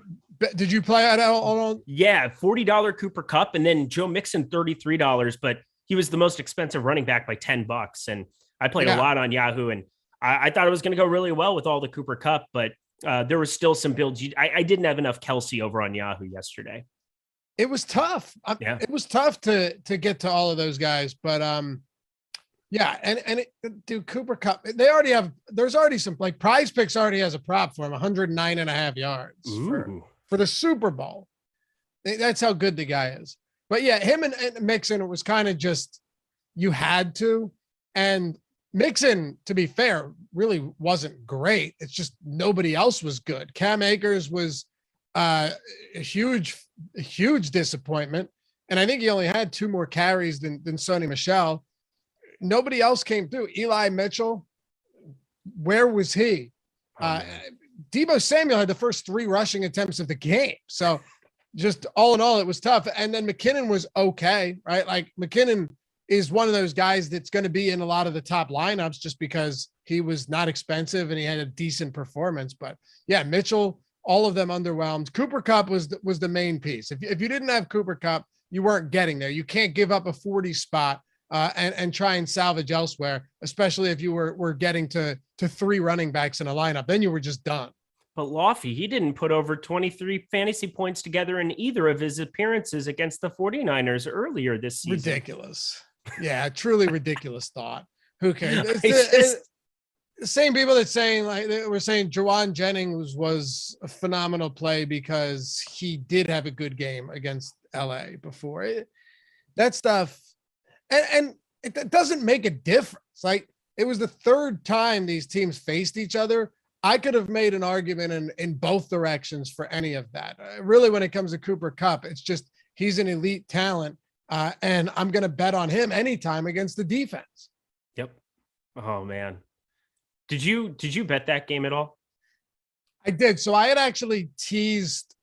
Did you play at all? Yeah, $40 Cooper Kupp, and then Joe Mixon $33, but he was the most expensive running back by $10. And I played a lot on Yahoo, and I thought it was going to go really well with all the Cooper Kupp, but there was still some builds. I didn't have enough Kelsey over on Yahoo yesterday. It was tough. It was tough to get to all of those guys, but dude, Cooper Kupp, there's already some, like, Prize Picks already has a prop for him, 109.5 yards for the Super Bowl. That's how good the guy is. But yeah, him and Mixon, it was kind of just, you had to. And Mixon, to be fair, really wasn't great. It's just nobody else was good. Cam Akers was a huge disappointment. And I think he only had 2 more carries than Sony Michel. Nobody else came through. Eli Mitchell, where was he? Deebo Samuel had the first 3 rushing attempts of the game. So just all in all, it was tough. And then McKinnon was okay, right? Like, McKinnon is one of those guys that's going to be in a lot of the top lineups just because he was not expensive and he had a decent performance. But yeah, Mitchell, all of them underwhelmed. Cooper Kupp was the main piece. If you didn't have Cooper Kupp, you weren't getting there. You can't give up a 40 spot and try and salvage elsewhere, especially if you were getting to 3 running backs in a lineup. Then you were just done. But Laufey, he didn't put over 23 fantasy points together in either of his appearances against the 49ers earlier this season. Ridiculous. Yeah, truly ridiculous thought. Who cares? It's the same people that saying, like, they were saying Jawan Jennings was a phenomenal play because he did have a good game against LA before. That stuff, and it doesn't make a difference. Like, it was the 3rd time these teams faced each other. I could have made an argument in both directions for any of that. Really, when it comes to Cooper Kupp, it's just he's an elite talent, and I'm going to bet on him anytime against the defense. Yep. Oh man, did you bet that game at all? I did. So I had actually teased.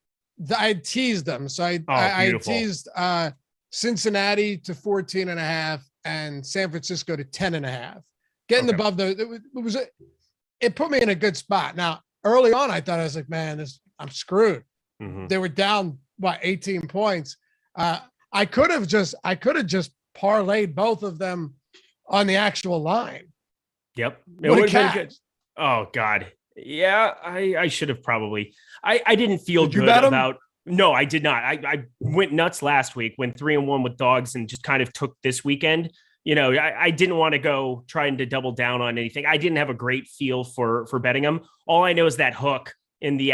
I had teased them. So I teased Cincinnati to 14.5 and San Francisco to 10.5. Getting above it put me in a good spot. Now, early on, I thought, I was like, man, I'm screwed. Mm-hmm. They were down by 18 points. I could have just parlayed both of them on the actual line. Yep. It would have been good. Oh God. Yeah. I should have probably, I didn't feel good about, no, I did not. I went nuts last week, went 3-1 with dogs and just kind of took this weekend. You know, I didn't want to go trying to double down on anything. I didn't have a great feel for betting them. All I know is that hook in the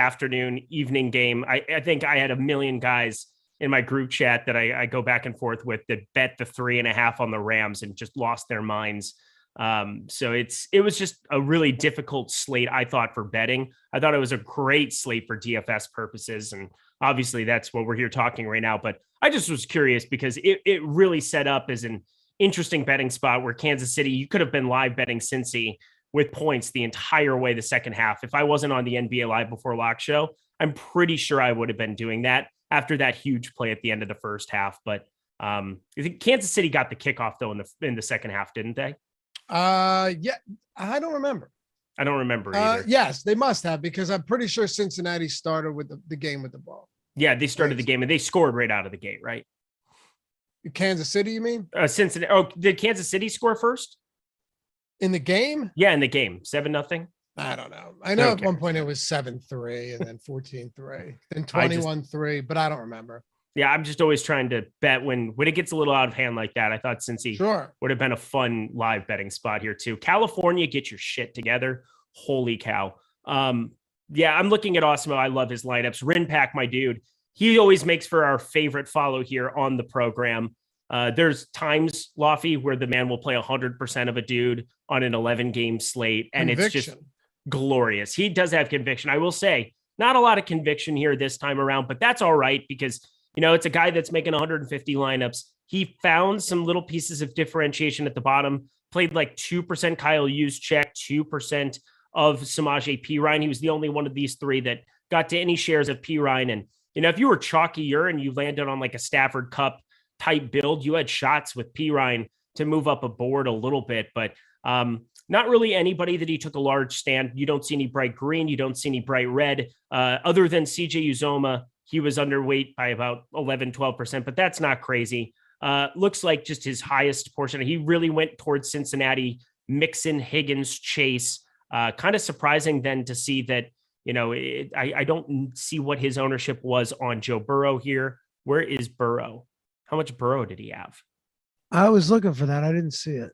evening game. I think I had a million guys in my group chat that I go back and forth with that bet the 3.5 on the Rams and just lost their minds. So it was just a really difficult slate, I thought, for betting. I thought it was a great slate for DFS purposes. And obviously that's what we're here talking right now. But I just was curious because it really set up as an interesting betting spot where Kansas City, you could have been live betting Cincy with points the entire way the second half. If I wasn't on the NBA Live Before Lock show, I'm pretty sure I would have been doing that after that huge play at the end of the first half. But I think Kansas City got the kickoff though in the second half, didn't they? Yeah, I don't remember. I don't remember either. Yes, they must have, because I'm pretty sure Cincinnati started with the game with the ball. Yeah, they started the game and they scored right out of the gate, right? Kansas City, you mean? Cincinnati. Oh, did Kansas City score first? In the game? Yeah, in the game. 7-0? I don't know. I know at one point it was 7-3 and then 14-3, then 21-3, but I don't remember. Yeah, I'm just always trying to bet when it gets a little out of hand like that. I thought Cincy would have been a fun live betting spot here too. California, get your shit together. Holy cow. Yeah, I'm looking at Awesemo. I love his lineups. Rinpack, my dude. He always makes for our favorite follow here on the program. There's times, Laufey, where the man will play 100% of a dude on an 11-game slate, and it's just glorious. He does have conviction. I will say, not a lot of conviction here this time around, but that's all right because, you know, it's a guy that's making 150 lineups. He found some little pieces of differentiation at the bottom, played like 2% Kyle Juszczyk, 2% of Samaje Perine. He was the only one of these three that got to any shares of Perine. And, you know, if you were chalkier and you landed on like a Stafford Cup type build, you had shots with Perine to move up a board a little bit, but not really anybody that he took a large stand. You don't see any bright green. You don't see any bright red other than CJ Uzoma. He was underweight by about 11-12%, but that's not crazy. Looks like just his highest portion. He really went towards Cincinnati, Mixon, Higgins, Chase. Kind of surprising then to see that, you know, I don't see what his ownership was on Joe Burrow here. Where is Burrow? How much Burrow did he have? I was looking for that. I didn't see it.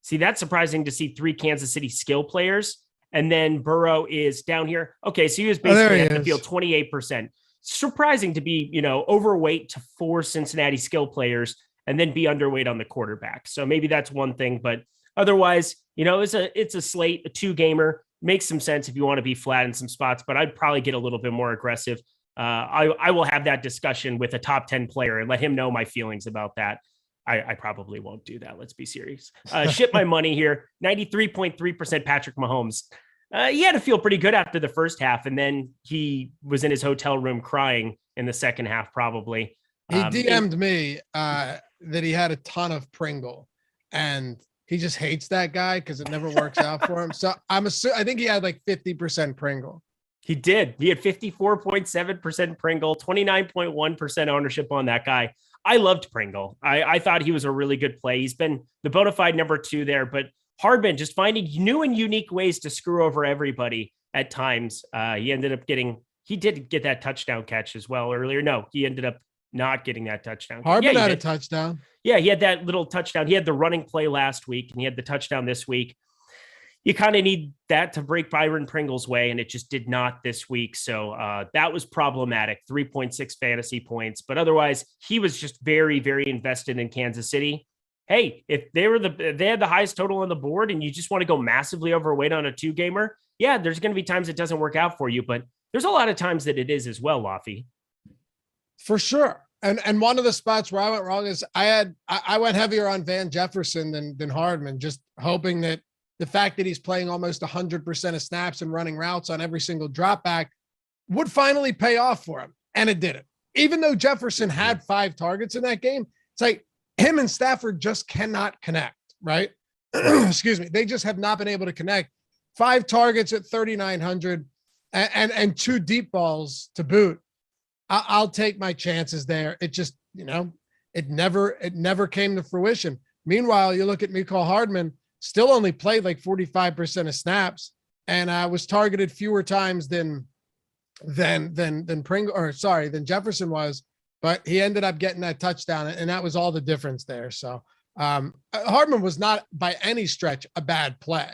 See, that's surprising to see 3 Kansas City skill players. And then Burrow is down here. Okay, so he was basically at the field 28%. Surprising to be, you know, overweight to 4 Cincinnati skill players and then be underweight on the quarterback. So maybe that's one thing, but otherwise, you know, it's a slate, a 2-gamer. Makes some sense if you want to be flat in some spots, but I'd probably get a little bit more aggressive. I will have that discussion with a top 10 player and let him know my feelings about that. I probably won't do that. Let's be serious. Ship my money here. 93.3% Patrick Mahomes. He had to feel pretty good after the first half, and then he was in his hotel room crying in the second half, probably. He DM'd me that he had a ton of Pringle, and he just hates that guy because it never works out for him. So I think he had like 50% Pringle. He did. He had 54.7% Pringle, 29.1% ownership on that guy. I loved Pringle. I thought he was a really good play. He's been the bona fide number 2 there, but Hardman just finding new and unique ways to screw over everybody at times. He did get that touchdown catch as well earlier. No, he ended up not getting that touchdown. Hardman had a touchdown. Yeah, he had that little touchdown. He had the running play last week, and he had the touchdown this week. You kind of need that to break Byron Pringle's way, and it just did not this week. So that was problematic. 3.6 fantasy points, but otherwise he was just very, very invested in Kansas City. Hey, if they had the highest total on the board, and you just want to go massively overweight on a 2-gamer, yeah, there's going to be times it doesn't work out for you, but there's a lot of times that it is as well, Laffy. For sure. And one of the spots where I went wrong is I went heavier on Van Jefferson than Hardman, just hoping that the fact that he's playing almost 100% of snaps and running routes on every single drop back would finally pay off for him. And it didn't. Even though Jefferson had 5 targets in that game, it's like him and Stafford just cannot connect, right? Excuse me. They just have not been able to connect. 5 targets at 3,900 and 2 deep balls to boot. I'll take my chances there. It just, it never came to fruition. Meanwhile, you look at Mecole Hardman, still only played like 45% of snaps, and was targeted fewer times than Jefferson was, but he ended up getting that touchdown, and that was all the difference there. So Hardman was not by any stretch a bad play,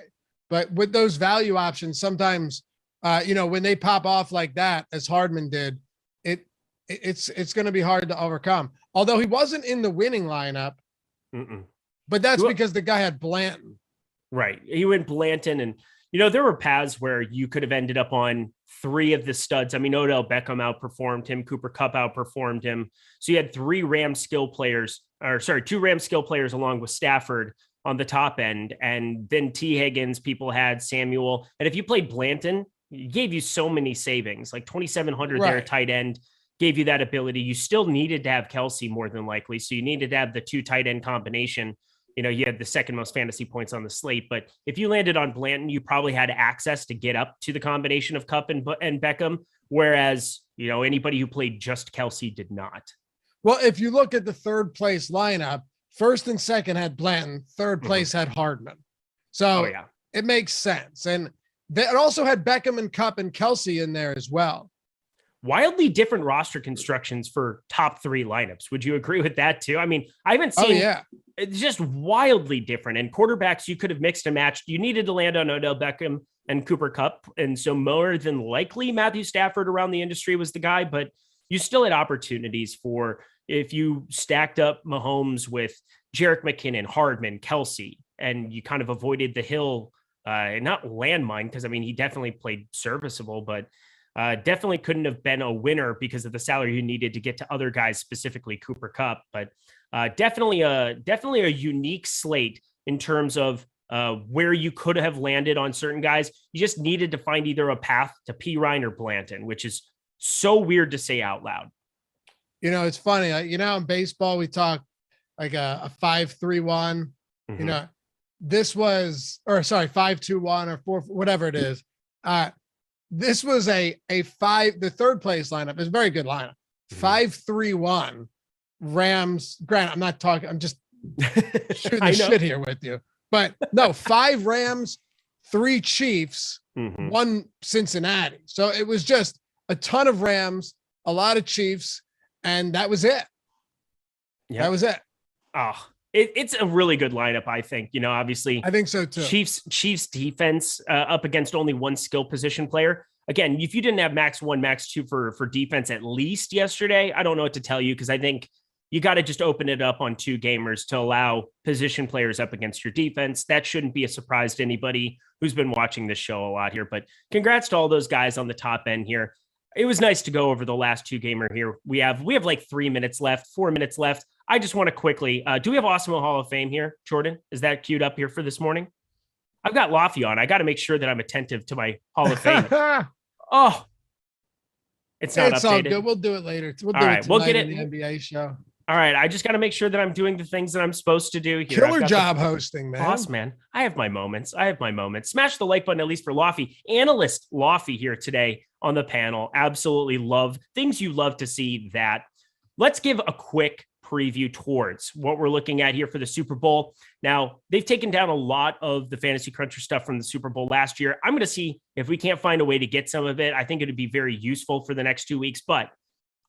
but with those value options, sometimes when they pop off like that, as Hardman did, it's going to be hard to overcome. Although he wasn't in the winning lineup, but that's because the guy had Blanton. Right. He went Blanton, and there were paths where you could have ended up on 3 of the studs. I mean, Odell Beckham outperformed him. Cooper Kupp outperformed him. So you had 2 Rams skill players along with Stafford on the top end. And then T. Higgins, people had Samuel. And if you played Blanton, it gave you so many savings, like 2,700 there, tight end. Gave you that ability. You still needed to have Kelsey more than likely. So you needed to have the 2 tight end combination. You had the second most fantasy points on the slate, but if you landed on Blanton, you probably had access to get up to the combination of Kupp and Beckham. Whereas, anybody who played just Kelsey did not. Well, if you look at the 3rd place lineup, 1st and 2nd had Blanton, 3rd place had Hardman. So it makes sense. And it also had Beckham and Kupp and Kelsey in there as well. Wildly different roster constructions for top 3 lineups. Would you agree with that too? I mean, I haven't seen it's just wildly different. And quarterbacks, you could have mixed and matched. You needed to land on Odell Beckham and Cooper Kupp. And so more than likely Matthew Stafford around the industry was the guy, but you still had opportunities for, if you stacked up Mahomes with Jerick McKinnon, Hardman, Kelsey, and you kind of avoided the Hill, not landmine, because I mean, he definitely played serviceable, but definitely couldn't have been a winner because of the salary you needed to get to other guys, specifically Cooper Kupp. But definitely a unique slate in terms of where you could have landed on certain guys. You just needed to find either a path to P. Ryan or Blanton, which is so weird to say out loud. It's funny. In baseball, we talk like a 5-3-1. This was, 5-2-1 or 4, whatever it is. This was the 3rd place lineup. It's a very good lineup. 5-3-1 Rams. Grant, I'm not talking. I'm just shooting the shit here with you. But no, 5 Rams, 3 Chiefs, 1 Cincinnati. So it was just a ton of Rams, a lot of Chiefs, and that was it. Yeah, that was it. Oh, it's a really good lineup, I think. Obviously, I think so too. Chiefs defense up against only 1 skill position player. Again, if you didn't have max 1, max 2 for defense at least yesterday, I don't know what to tell you, because I think you got to just open it up on 2 gamers to allow position players up against your defense. That shouldn't be a surprise to anybody who's been watching this show a lot here. But congrats to all those guys on the top end here. It was nice to go over the last 2 gamer here. We have like 3 minutes left, 4 minutes left. I just want to quickly, do we have Awesemo Hall of Fame here, Jordan? Is that queued up here for this morning? I've got Laffy on. I got to make sure that I'm attentive to my Hall of Fame. Oh, it's not updated. It's all good. We'll do it later. We'll get it in the NBA show. All right. I just got to make sure that I'm doing the things that I'm supposed to do here. Killer job hosting, man. Boss, man. I have my moments. Smash the like button, at least for Laffy. Analyst Laffy here today on the panel. Absolutely love things you love to see that. Let's give a quick preview towards what we're looking at here for the Super Bowl. Now, they've taken down a lot of the Fantasy Cruncher stuff from the Super Bowl last year. I'm going to see if we can't find a way to get some of it. I think it would be very useful for the next 2 weeks, but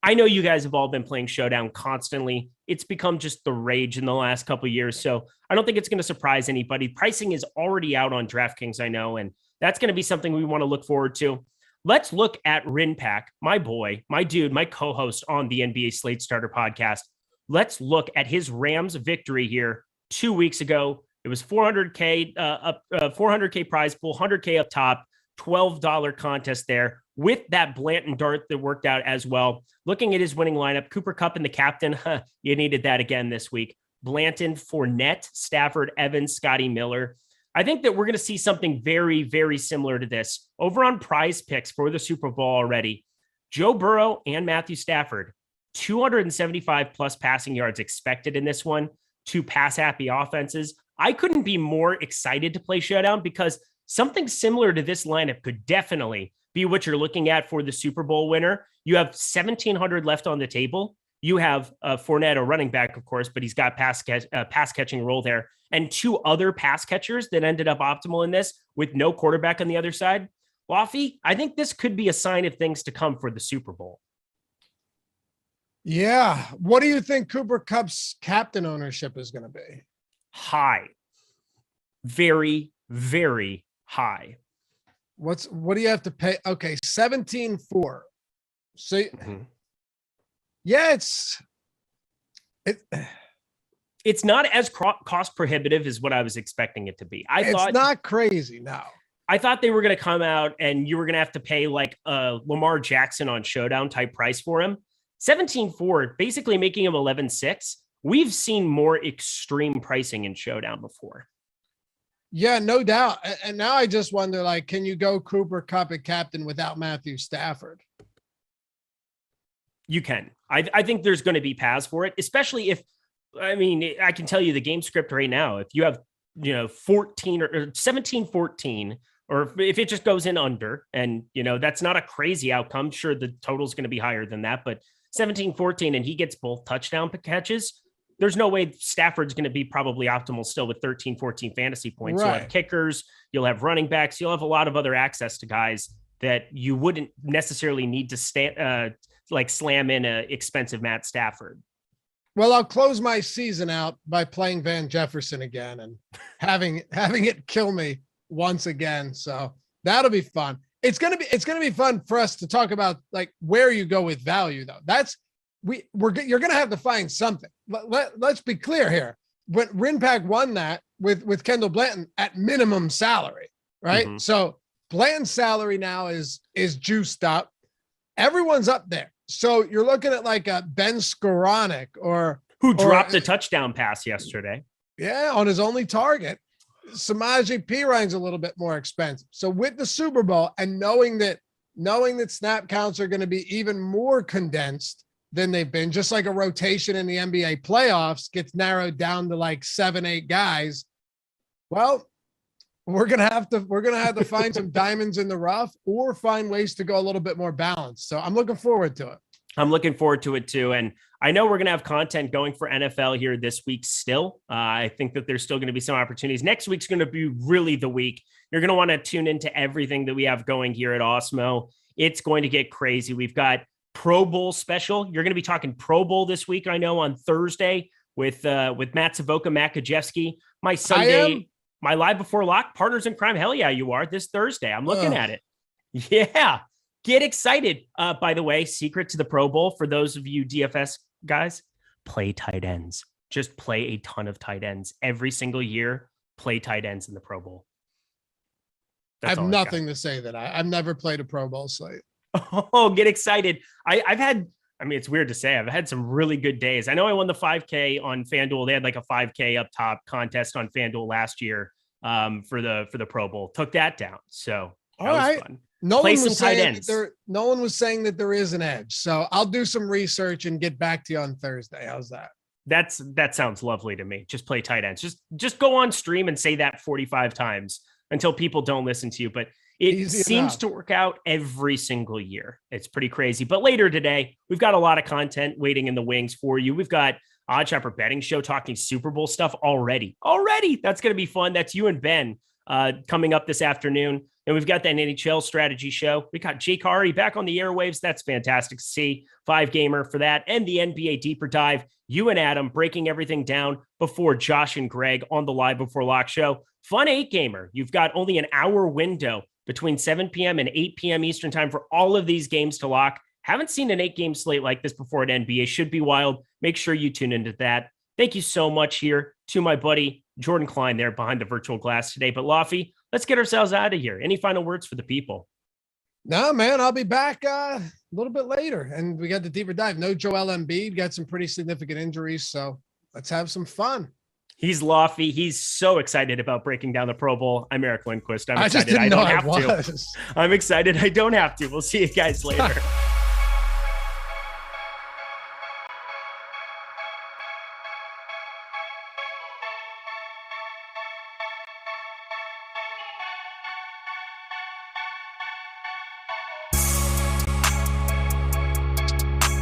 I know you guys have all been playing Showdown constantly. It's become just the rage in the last couple of years. So I don't think it's going to surprise anybody. Pricing is already out on DraftKings, I know, and that's going to be something we want to look forward to. Let's look at Rinpack, my boy, my dude, my co-host on the NBA Slate Starter podcast. Let's look at his Rams victory here 2 weeks ago. It was 400K up, 400K prize pool, 100K up top, $12 contest there with that Blanton dart that worked out as well. Looking at his winning lineup, Cooper Kupp and the captain, you needed that again this week. Blanton, Fournette, Stafford, Evans, Scotty Miller. I think that we're going to see something very, very similar to this over on Prize Picks for the Super Bowl already. Joe Burrow and Matthew Stafford, 275 plus passing yards expected in this one. Two pass happy offenses. I couldn't be more excited to play Showdown because something similar to this lineup could definitely be what you're looking at for the Super Bowl winner. You have 1,700 left on the table. You have Fournette, a running back, of course, but he's got pass catching role there, and two other pass catchers that ended up optimal in this with no quarterback on the other side. Laffy, I think this could be a sign of things to come for the Super Bowl. Yeah. What do you think Cooper Kupp's captain ownership is going to be? High. Very, very high. What do you have to pay? Okay, 17.4. So yeah, it's not as cost prohibitive as what I was expecting it to be. It's not crazy now. I thought they were going to come out and you were going to have to pay like a Lamar Jackson on Showdown type price for him. 17.4, basically making him 11.6. We've seen more extreme pricing in Showdown before. Yeah, no doubt. And now I just wonder, like, can you go Cooper Kupp at captain without Matthew Stafford? You can. I think there's going to be paths for it, especially if, I mean, I can tell you the game script right now. If you have, 14 or 17-14, or if it just goes in under, and, that's not a crazy outcome. Sure, the total is going to be higher than that, but 17-14 and he gets both touchdown catches, there's no way Stafford's going to be probably optimal still with 13-14 fantasy points. Right. You'll have kickers, you'll have running backs, you'll have a lot of other access to guys that you wouldn't necessarily need to slam in a expensive Matt Stafford. Well, I'll close my season out by playing Van Jefferson again and having it kill me once again. So that'll be fun. It's gonna be fun for us to talk about like where you go with value though. You're gonna have to find something. Let's be clear here. When Rinpack won that with Kendall Blanton at minimum salary, right? Mm-hmm. So Blanton's salary now is juiced up. Everyone's up there. So you're looking at like a Ben Skoranek who dropped a touchdown pass yesterday. Yeah, on his only target. Samaje Perine's a little bit more expensive. So with the Super Bowl and knowing that snap counts are going to be even more condensed than they've been, just like a rotation in the NBA playoffs gets narrowed down to like 7-8 guys. Well, we're gonna have to find some diamonds in the rough or find ways to go a little bit more balanced. So I'm looking forward to it. I'm looking forward to it too. And I know we're going to have content going for NFL here this week still. I think that there's still going to be some opportunities. Next week's going to be really the week. You're going to want to tune into everything that we have going here at Awesemo. It's going to get crazy. We've got Pro Bowl special. You're going to be talking Pro Bowl this week, I know, on Thursday with Matt Savoca, Matt Kajewski. My Sunday, my live before lock, partners in crime. Hell yeah, you are this Thursday. I'm looking at it. Yeah. Get excited. By the way, secret to the Pro Bowl for those of you DFS guys, play tight ends. Just play a ton of tight ends every single year. Play tight ends in the Pro Bowl. I have nothing to say that I've never played a Pro Bowl slate. Oh, get excited. I've had, it's weird to say, I've had some really good days. I know I won the 5K on FanDuel. They had like a 5K up top contest on FanDuel last year for the Pro Bowl. Took that down. So that was fun. No one was saying that there is an edge. So I'll do some research and get back to you on Thursday. How's that? That sounds lovely to me. Just play tight ends. Just go on stream and say that 45 times until people don't listen to you. But it seems to work out every single year. It's pretty crazy. But later today, we've got a lot of content waiting in the wings for you. We've got Odd Shopper betting show talking Super Bowl stuff already. That's going to be fun. That's you and Ben coming up this afternoon. And we've got that NHL strategy show. We got Jake Hari back on the airwaves. That's fantastic to see. 5-gamer for that. And the NBA deeper dive. You and Adam breaking everything down before Josh and Greg on the Live Before Lock show. Fun 8-gamer. You've got only an hour window between 7 p.m. and 8 p.m. Eastern time for all of these games to lock. Haven't seen an 8-game slate like this before at NBA. Should be wild. Make sure you tune into that. Thank you so much here to my buddy Jordan Klein there behind the virtual glass today. But Laffy, let's get ourselves out of here. Any final words for the people? No, man, I'll be back a little bit later. And we got the deeper dive. No Joel Embiid, got some pretty significant injuries. So let's have some fun. He's Laffy. He's so excited about breaking down the Pro Bowl. I'm Eric Lindquist. I'm excited. I just didn't know I don't have to. I'm excited. I don't have to. We'll see you guys later.